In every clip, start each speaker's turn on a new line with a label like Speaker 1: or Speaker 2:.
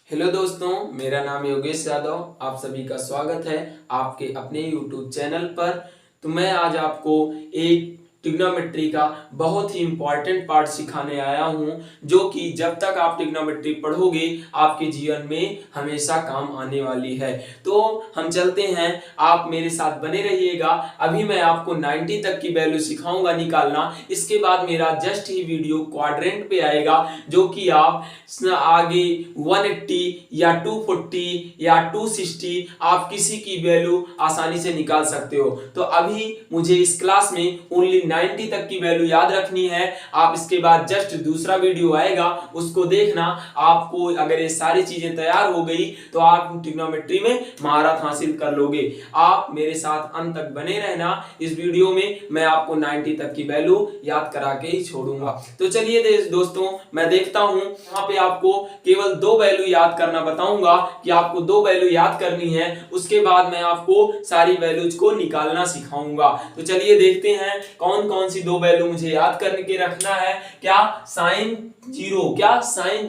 Speaker 1: Hello दोस्तों, मेरा नाम योगेश यादव। आप सभी का स्वागत है आपके अपने YouTube चैनल पर। तो मैं आज आपको एक ट्रिग्नोमेट्री का बहुत ही इम्पॉर्टेंट पार्ट सिखाने आया हूं, जो कि जब तक आप ट्रिग्नोमेट्री पढ़ोगे आपके जीवन में हमेशा काम आने वाली है। तो हम चलते हैं, आप मेरे साथ बने रहिएगा। अभी मैं आपको 90 तक की वैल्यू सिखाऊंगा निकालना। इसके बाद मेरा जस्ट ही वीडियो क्वाड्रेंट पे आएगा, जो कि आप आगे 180 या 240 या 260 आप किसी की वैल्यू आसानी से निकाल सकते हो। तो अभी मुझे इस क्लास में ओनली 90 तक की वैल्यू याद रखनी है। आप इसके बाद जस्ट दूसरा वीडियो आएगा, उसको देखना। आपको अगर ये सारी चीजें तैयार हो गई तो आप ट्रिग्नोमेट्री में महारत हासिल कर लोगे। आप मेरे साथ अंत तक बने रहना। इस वीडियो में मैं आपको 90 तक की वैल्यू याद करा के ही छोड़ूंगा। तो चलिए दोस्तों, मैं देखता हूं। यहाँ पे आपको केवल दो वैल्यू याद करना बताऊंगा कि आपको दो वैल्यू याद करनी है। उसके बाद मैं आपको सारी वैल्यूज को निकालना सिखाऊंगा। तो चलिए देखते हैं कौन कौन सी दो वैल्यू मुझे याद करने के रखना है। क्या साइन जीरो, साइन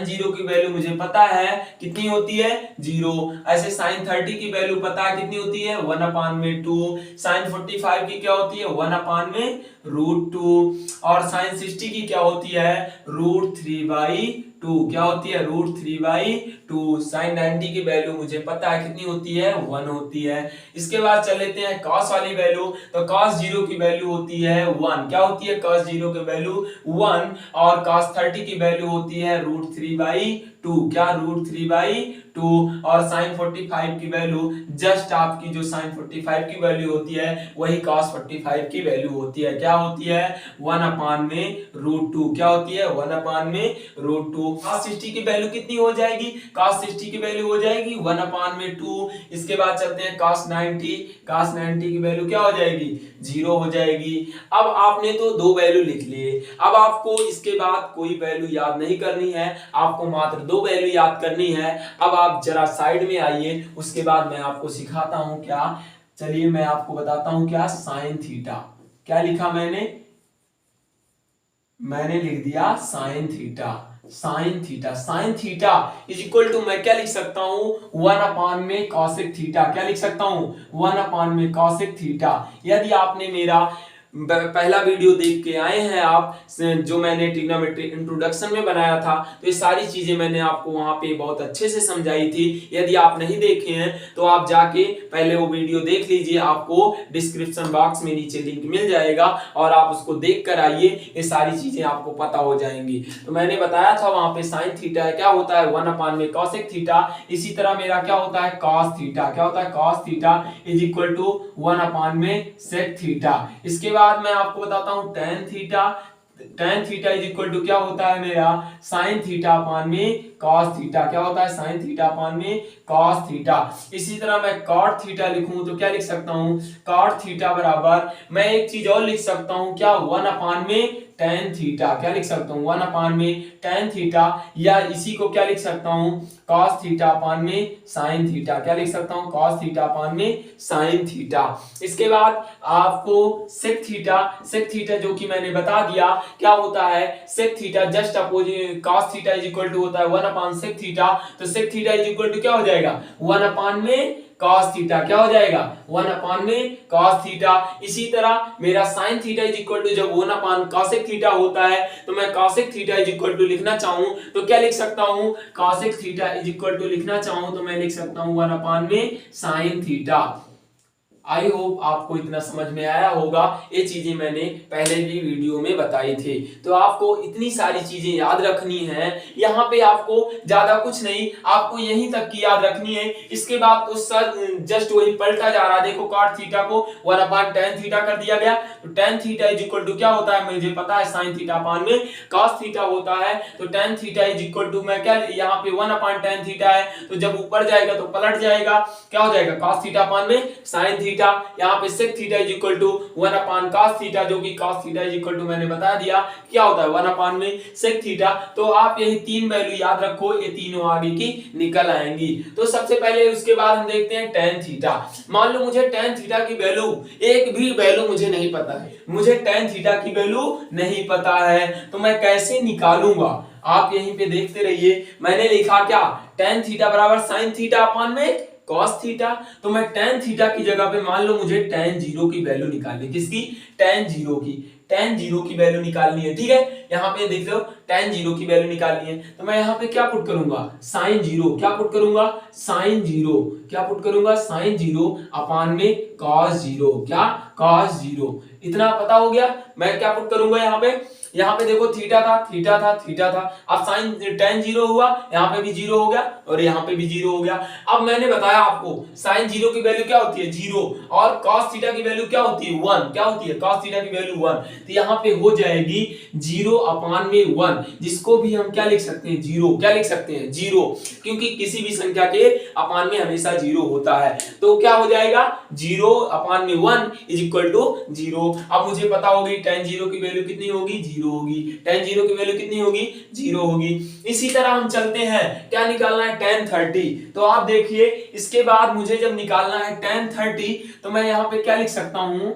Speaker 1: जीरो की वैल्यू मुझे पता है कितनी होती है, जीरो। ऐसे साइन 30 की वैल्यू पता है कितनी होती है, 1/2। साइन 45 की क्या होती है, 1/√2। और साइन 60 की क्या होती है, √3/2। क्या होती है, √3/2। साइन 90 की वैल्यू मुझे पता है कितनी होती है, 1 होती है। इसके बाद चल लेते हैं cos वाली वैल्यू। तो cos 0 की वैल्यू होती है 1। क्या होती है cos 0 की वैल्यू, 1। और cos 30 की वैल्यू होती है √3/2। क्या, √3/2। और sin 45 की वैल्यू जस्ट आपकी जो sin 45 की वैल्यू होती है वही cos 45 की वैल्यू होती है। क्या होती है, 1/√2। क्या होती है, 1/√2। cos 60 की वैल्यू कितनी हो जाएगी, cos 60 की वैल्यू हो जाएगी 1/2। इसके बाद चलते हैं cos 90 की वैल्यू क्या हो जाएगी, 0 हो जाएगी। अब आपने तो दो वैल्यू लिख लिए। अब आपको इसके बाद कोई वैल्यू याद नहीं करनी है, आपको मात्र दो वैल्यू याद करनी है। अब आप जरा साइड में आइए, उसके बाद मैं आपको सिखाता हूं क्या। चलिए मैं आपको बताता हूं क्या, साइन थीटा। क्या लिखा मैंने लिख दिया sine theta. Sine theta is equal to, मैं क्या लिख सकता हूं, 1/में कॉसेक थीटा। क्या लिख सकता हूं, 1/में कॉसेक थीटा। यदि आपने मेरा पहला वीडियो देख के आए हैं आप, जो मैंने ट्रिग्नोमेट्री इंट्रोडक्शन में बनाया था, तो ये सारी चीजें मैंने आपको वहां पे बहुत अच्छे से समझाई थी। यदि आप नहीं देखे हैं तो आप जाके पहले वो वीडियो देख लीजिए, आपको डिस्क्रिप्शन बॉक्स में नीचे लिंक मिल जाएगा और आप उसको देख कर आइए, ये सारी चीजें आपको पता हो जाएंगी। तो मैंने बताया था वहां पे साइन थीटा क्या होता है, 1/में कॉसेक थीटा। इसी तरह मेरा क्या होता है, कॉस थीटा। क्या होता है, cos theta is equal to 1/में सेक थीटा। इसके बाद मैं आपको बताता हूं tan theta is equal to क्या होता है मेरा, साइन थीटा अपान में कॉस थीटा। क्या होता है, साइन थीटा अपान में कॉस थीटा। इसी तरह मैं कॉट थीटा लिखूं तो क्या लिख सकता हूं, कॉट थीटा बराबर, मैं एक चीज और लिख सकता हूं क्या, 1/ में टेन थीटा। क्या लिख सकता हूं, 1/ में टेन थीटा। या इसी को क्या लिख सकता हूं, कॉस थीटा अपान में साइन थीटा। क्या लिख सकता हूं, कॉस थीटा अपान में साइन थीटा। इसके बाद आपको सेक थीटा जो कि मैंने बता दिया क्या होता है, sec theta just opposite cos theta is equal to होता है 1/सेक थीटा। तो sec theta is equal to क्या हो जाएगा, 1/में cos थीटा। क्या हो जाएगा, 1/में cos थीटा। इसी तरह मेरा sin theta is equal to, जब 1/cosec थीटा होता है तो मैं cosec theta is equal to लिखना चाहूं तो क्या लिख सकता हूं, cosec theta is equal to लिखना चाहूं तो मैं लिख सकता हूं 1/में sin थीटा। आई होप आपको इतना समझ में आया होगा। ये चीजें मैंने पहले भी वीडियो में बताई थी। तो आपको इतनी सारी चीजें याद रखनी है। यहाँ पे आपको ज्यादा कुछ नहीं, आपको यहीं तक की याद रखनी है। इसके बाद तो सर जस्ट वही पलटा जा रहा है। देखो कॉट थीटा को 1/tan थीटा कर दिया गया। तो tan theta is equal to क्या होता है, मुझे पता है sin थीटा अपान में cos थीटा होता है। तो tan theta is equal to, मैं क्या यहाँ पे 1/tan थीटा है, तो जब ऊपर जाएगा तो पलट जाएगा, क्या हो जाएगा, cos थीटा अपान में sin थीटा। थीटा, यहाँ पे sec theta is equal to 1 upon cos theta, जो कि cos theta is equal to मैंने बता दिया क्या होता है 1 अपान में सेक थीटा। तो आप यही तीन वैल्यू याद रखो, ये तीनों आगे की निकल आएंगी। तो सबसे पहले उसके बाद हम देखते हैं tan थीटा। मान लो मुझे tan थीटा की वैल्यू, एक भी वैल्यू मुझे नहीं पता है, मुझे tan थीटा की वैल्यू नहीं पता है, तो मैं कैसे निकालूंगा? आप यहीं पे देखते रहिए, मैंने लिखा क्या tan थीटा बराबर sin थीटा अपान में cos थीटा। तो मैं tan थीटा की जगह पे मान लो मुझे tan जीरो की वैल्यू निकालनी, किसकी? tan जीरो की वैल्यू निकालनी है, ठीक है। यहाँ पे देख लो tan जीरो की वैल्यू निकालनी है, तो मैं यहाँ पे क्या पुट करूंगा? sin जीरो, क्या पुट करूंगा? sin जीरो, क्या पुट करूंगा? sin जीरो अपान में cos जीरो, क्या? cos zero. इतना पता हो गया। मैं क्या पुट करूंगा यहाँ पे देखो थीटा था, अब साइन tan जीरो हुआ, यहाँ पे भी जीरो हो गया और यहाँ पे भी जीरो हो गया। अब मैंने बताया आपको साइन जीरो की वैल्यू क्या होती है? जीरो, और cos थीटा की वैल्यू क्या होती है? 1। क्या होती है? cos थीटा की वैल्यू 1। तो यहाँ पे हो जाएगी जीरो अपान में 1, जिसको भी हम क्या लिख सकते हैं? जीरो। क्या लिख सकते हैं? जीरो, क्योंकि किसी भी संख्या के अपान में हमेशा जीरो होता है। तो क्या हो जाएगा? जीरो अपान में 1 इज इक्वल टू जीरो। अब मुझे पता होगी tan जीरो की वैल्यू कितनी होगी? जीरो होगी। tan जीरो की वैल्यू कितनी होगी? जीरो होगी। इसी तरह हम चलते हैं, क्या निकालना है? tan 30। तो आप देखिए इसके बाद मुझे जब निकालना है tan 30, तो मैं यहाँ पे क्या लिख सकता हूं?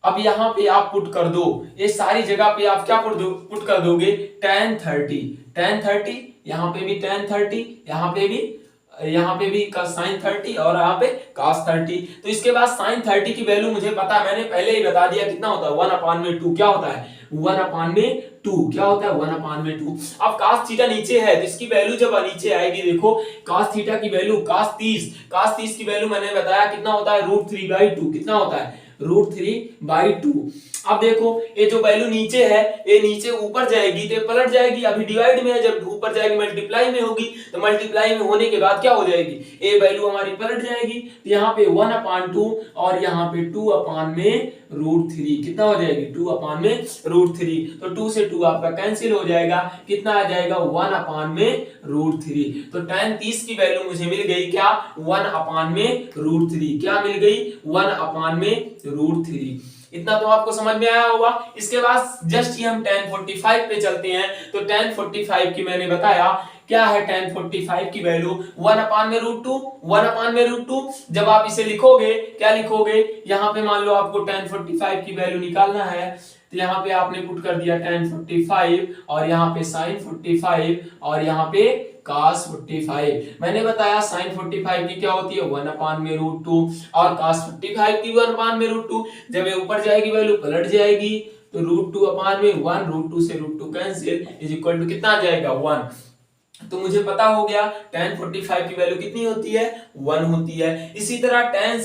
Speaker 1: अब यहाँ पे आप पुट कर दो, ये सारी जगह पे आप क्या पुट कर दोगे? tan 30, यहाँ पे भी tan 30, यहाँ पे भी sin 30 और यहाँ पे cos 30। तो इसके बाद sin 30 की वैल्यू मुझे पता है, मैंने पहले ही बता दिया कितना होता है? 1 अपान में 2। क्या होता है? 1 अपान में 2। क्या होता है? 1 अपान में 2। अब cos थीटा नीचे है, तो इसकी वैल्यू जब नीचे आएगी, देखो cos थीटा की वैल्यू cos 30 की वैल्यू मैंने बताया कितना होता है? √3/2। कितना होता है? √3/2। अब देखो ये जो वैल्यू नीचे है, ये नीचे ऊपर जाएगी तो पलट जाएगी। अभी डिवाइड में है, जब ऊपर जाएगी मल्टीप्लाई में होगी, तो मल्टीप्लाई में होने के बाद क्या हो जाएगी? ये वैल्यू हमारी पलट जाएगी। तो यहाँ पे 1 अपान 2 और यहाँ पे 2 अपान में √3। कितना हो जाएगी? 2 अपान में √3। तो 2 से 2 आपका कैंसिल हो जाएगा। कितना आ जाएगा? 1 अपान में √3। तो tan 30 की वैल्यू मुझे मिल गई क्या? 1 अपान में √3। क्या मिल गई? 1 अपान में √3। इतना तो आपको समझ में आया होगा। इसके बाद जस्ट ही हम tan 45 पे चलते हैं। तो tan 45 की मैंने बताया क्या है? tan 45 की वैल्यू 1 अपान में √2। जब आप इसे लिखोगे, क्या लिखोगे? यहाँ पे मान लो आपको tan 45 की वैल्यू निकालना है, तो यहाँ पे आपने पुट कर दिया tan 45 और यहाँ पे sin 45 और यहाँ पे cos 45। मैंने बताया sin 45 की क्या होती है? 1 अपान में √2 और cos 45 की 1 अपान में √2। जब ये ऊपर जाएगी वैल्यू पलट जाएगी, तो √2 अपान में 1, √2 से √2 कैंसिल इज इक्वल टू कितना आ जाएगा? 1। तो मुझे पता हो गया tan 45 की वैल्यू कितनी होती है? 1 होती है। इसी तरह tan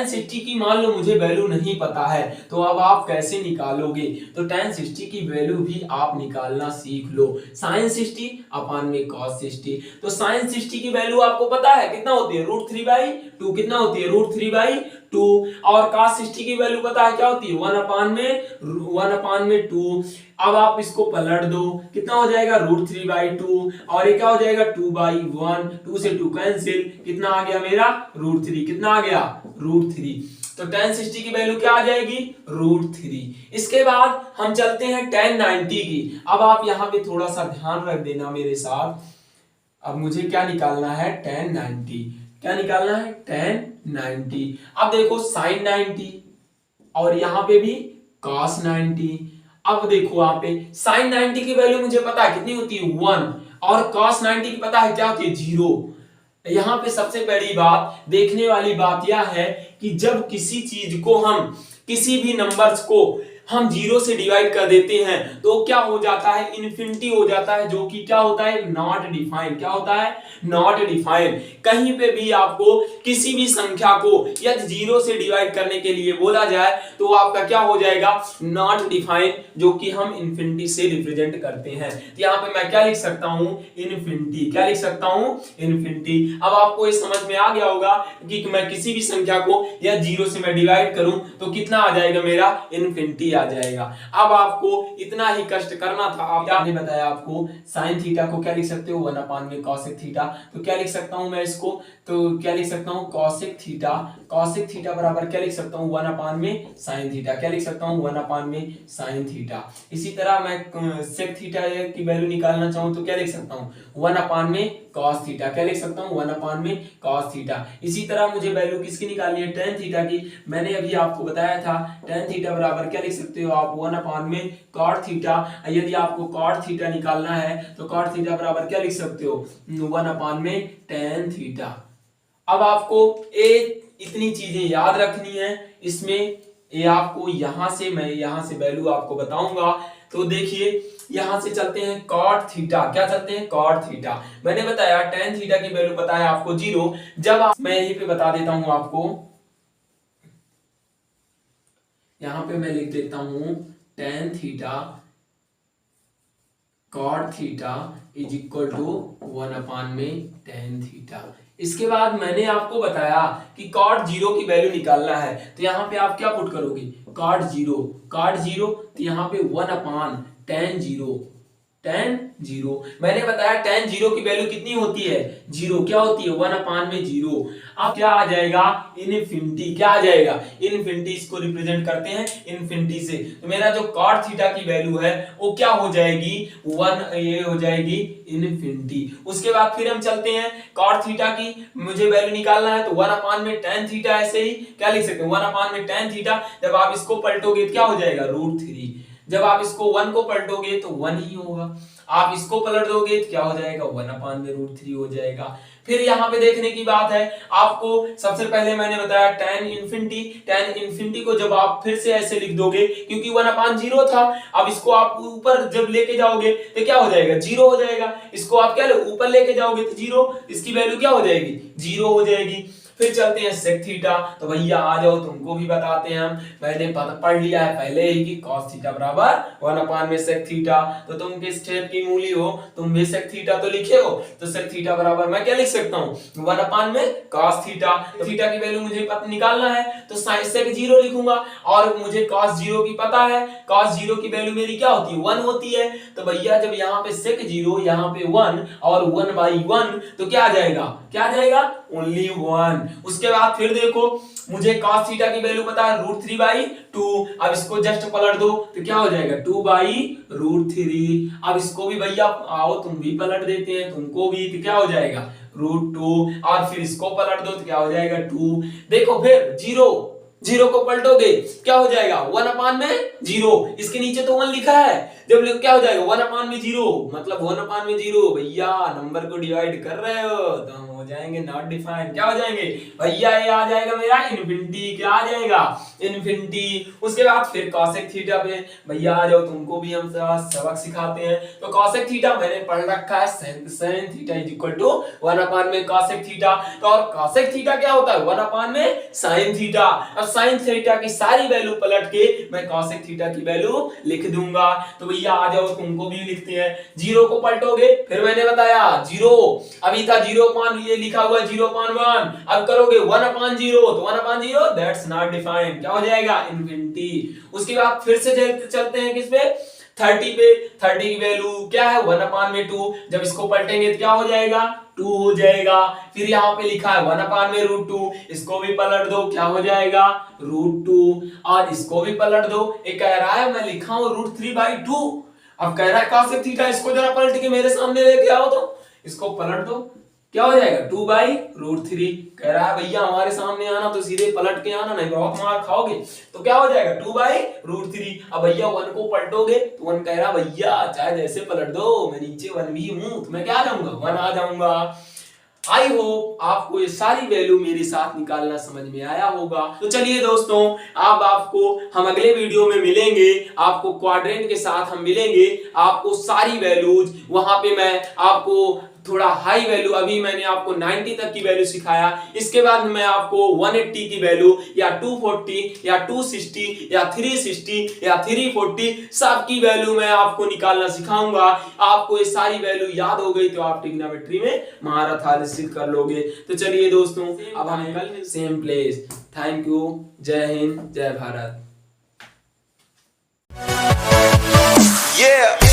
Speaker 1: 60 की मान लो मुझे वैल्यू नहीं पता है, तो अब आप कैसे निकालोगे? तो tan 60 की वैल्यू भी आप निकालना सीख लो। sin 60 अपान में cos 60। तो sin 60 की वैल्यू आपको पता है कितना होती है? √3/2। कितना होती है? √3/2। और cos 60 की वैल्यू पता है क्या होती है? 1 अपान में 2। अब आप इसको पलट दो, कितना हो जाएगा? √3/2 और ये क्या हो जाएगा? 2/1। 2 से 2 कैंसिल, कितना आ गया मेरा? √3। कितना आ गया? √3। तो tan 60 की वैल्यू क्या आ जाएगी? √3। इसके बाद हम चलते हैं tan 90 की। अब आप यहाँ पे थोड़ा सा ध्यान रख देना मेरे साथ। अब मुझे क्या निकालना है? tan 90। क्या निकालना है? tan 90। अब देखो sin 90 और यहाँ पे भी cos 90। अब देखो यहाँ पे sin 90 की वैल्यू मुझे पता है कितनी होती है? 1। और cos 90 की पता है क्या होती है? 0। यहाँ पे सबसे बड़ी बात, देखने वाली बात यह है कि जब किसी चीज को हम, किसी भी नंबर्स को हम 0 से डिवाइड कर देते हैं, तो क्या हो जाता है? इन्फिनिटी हो जाता है, जो कि क्या होता है? Not defined. क्या होता है? Not defined. कहीं पे भी आपको किसी भी संख्या को यदि 0 से डिवाइड करने के लिए बोला जाए, तो आपका क्या हो जाएगा? नॉट डिफाइंड, जो कि हम इन्फिनिटी से रिप्रेजेंट करते हैं। तो यहाँ पे मैं क्या लिख सकता हूं? इन्फिनिटी। क्या लिख सकता हूं? इन्फिनिटी। अब आपको ये समझ में आ गया होगा कि मैं किसी भी संख्या को या 0 से मैं डिवाइड करूं तो कितना आ जाएगा? मेरा इन्फिनिटी आ जाएगा। अब आपको इतना ही कष्ट करना था। आप क्या ने बताया आपको साइन थीटा को क्या लिख सकते हो 1 में कॉसेक थीटा। तो क्या लिख सकता हूं मैं इसको, तो क्या लिख सकता हूं कॉसेक थीटा बराबर क्या लिख सकता हूं 1 में साइन थीटा। क्या लिख सकता हूं 1 में साइन थीटा। इसी तरह मैं सेक थीटा की वैल्यू निकालना चाहूं तो क्या लिख सकता हूं 1 में कॉस थीटा। क्या लिख सकता हूं 1 में कॉस थीटा। इसी तरह मुझे वैल्यू किसकी निकालनी है टेन थीटा की। मैंने अभी आपको बताया था टेन थीटा बराबर क्या लिख सकते हो आप 1 में कॉट थीटा। यदि आपको कॉट थीटा निकालना है तो कॉट थीटा बराबर क्या लिख सकते हो 1 में टेन थीटा। अब आपको इतनी चीजें याद रखनी है इसमें। ये आपको मैं यहां से वैल्यू आपको बताऊंगा। तो देखिए यहां से चलते हैं कॉट थीटा। क्या चलते हैं कॉट थीटा। मैंने बताया टेन थीटा की वैल्यू पता है आपको 0। मैं यहीं पे बता देता हूं आपको, यहां पे मैं लिख देता हूं tan theta cot theta is equal to 1 में टेन थीटा। इसके बाद मैंने आपको बताया कि कॉट 0 की वैल्यू निकालना है। तो यहां पे आप क्या पुट करोगे कॉट 0 तो यहां पे 1 टेन 0 मैंने बताया टेन 0 की वैल्यू कितनी होती है 0। क्या होती है 1 में 0। अब क्या आ जाएगा इनफिनिटी। क्या आ जाएगा इनफिनिटी। इसको रिप्रेजेंट करते हैं इनफिनिटी से। तो मेरा जो कॉट थीटा की वैल्यू है वो क्या हो जाएगी 1, ये हो जाएगी इनफिनिटी। उसके बाद फिर हम चलते हैं कॉट थीटा की मुझे वैल्यू निकालना है। तो 1 में टेन थीटा ऐसे ही क्या लिख सकते हैं 1 में टेन थीटा। जब आप इसको पलटोगे तो क्या हो जाएगा √3। जब आप इसको 1 को पलटोगे तो 1 ही होगा। आप इसको पलट दोगे तो क्या हो जाएगा 1 में √3 हो जाएगा। फिर यहाँ पे देखने की बात है आपको, सबसे पहले मैंने बताया टेन इन्फिनिटी को जब आप फिर से ऐसे लिख दोगे क्योंकि 1/0 था। अब इसको आप ऊपर जब लेके जाओगे तो क्या हो जाएगा 0 हो जाएगा। इसको आप क्या ऊपर लेके जाओगे तो 0, इसकी वैल्यू क्या हो जाएगी 0 हो जाएगी। फिर चलते हैं सेक थीटा। तो भैया आ जाओ तुमको भी बताते हैं हम। मैंने पढ़ लिया है पहले ही कि cos थीटा बराबर 1 में सेक थीटा। तो तुम किस स्टेप की मूली हो, तुम भी सेक थीटा तो लिखे हो। तो सेक थीटा बराबर मैं क्या लिख सकता हूँ 1 में cos थीटा। तो थीटा की वैल्यू मुझे निकालना है तो सेक 0 लिखूंगा। और मुझे cos 0 की पता है, cos 0 की वैल्यू मेरी क्या होती है 1 होती है। तो भैया जब यहाँ पे सेक 0 यहाँ पे 1 और 1/1 तो क्या आ जाएगा ओनली 1। उसके बाद फिर देखो मुझे cos थीटा की वैल्यू पता है √3/2। अब इसको जस्ट पलट दो तो क्या हो जाएगा 2/√3। अब इसको भी भैया आओ तुम भी पलट देते हैं तुमको भी, तो क्या हो जाएगा √2। और फिर इसको पलट दो तो क्या हो जाएगा 2। देखो फिर 0 को पलटोगे क्या हो जाएगा 1 में 0। इसके नीचे तो 1 लिखा है। जब क्या हो जाएगा 1 में 0 मतलब 1 में 0। भैया नंबर को डिवाइड कर रहे हो तो हम हो जाएंगे नॉट डिफाइंड। क्या हो जाएंगे भैया ये आ जाएगा मेरा इनफिनिटी। क्या आ जाएगा इनफिनिटी। उसके बाद फिर कॉसेक थीटा पे भैया आ जाओ तुमको भी हम सबक सिखाते हैं। तो कॉसेक थीटा मैंने पढ़ रखा है sin theta is equal to 1 में कॉसेक थीटा। तो और कॉसेक थीटा क्या होता है 1 में sin थीटा। अब sin थीटा की सारी वैल्यू पलट के मैं cosec थीटा की वैल्यू लिख दूंगा। तो भैया आ जाओ तुमको भी लिखते हैं। 0 को पलटोगे फिर मैंने बताया 0 अभी था 0 ये लिखा हुआ है 0.1। अब करोगे 1/0 तो 1/0 दैट्स नॉट डिफाइंड। क्या हो जाएगा इनफिनिटी। उसके बाद फिर से चलते हैं किस पे 30 पे। 30 की वैल्यू क्या है 1/2। जब इसको पलटेंगे तो क्या हो जाएगा 2 हो जाएगा। फिर यहाँ पे लिखा है 1 में √2। इसको भी पलट दो क्या हो जाएगा √2। और इसको भी पलट दो। एक कह रहा है मैं लिखा हूं √3/2। अब कह रहा है cosec थीटा। इसको जरा पलट के मेरे सामने लेके आओ तो इसको पलट दो क्या हो जाएगा 2/√3। कह रहा है भैया हमारे सामने आना तो सीधे पलट के आना नहीं बहुत मार खाओगे। तो क्या हो जाएगा 2/√3। अब भैया 1 को पलटोगे तो 1 कह रहा भैया चाहे जैसे पलट दो मैं नीचे 1 भी हूं तो मैं क्या आ जाऊंगा 1 आ जाऊंगा। आई होप आपको ये सारी वैल्यू मेरे साथ निकालना समझ में आया होगा। तो चलिए दोस्तों अब आपको हम अगले वीडियो में मिलेंगे। आपको क्वाड्रेंट के साथ हम मिलेंगे। आपको सारी वैल्यूज वहां पे मैं आपको थोड़ा हाई वैल्यू, अभी मैंने आपको 90 तक की वैल्यू सिखाया। इसके बाद मैं आपको 180 की वैल्यू या 240 या 260 या 360 या 340 सब की वैल्यू मैं आपको निकालना सिखाऊंगा। आपको ये सारी वैल्यू याद हो गई तो आप ट्रिग्नोमेट्री में महारत हासिल कर लोगे। तो चलिए दोस्तों अब हम कल सेम प्लेस। Thank you. जय हिंद जय भारत।
Speaker 2: Yeah.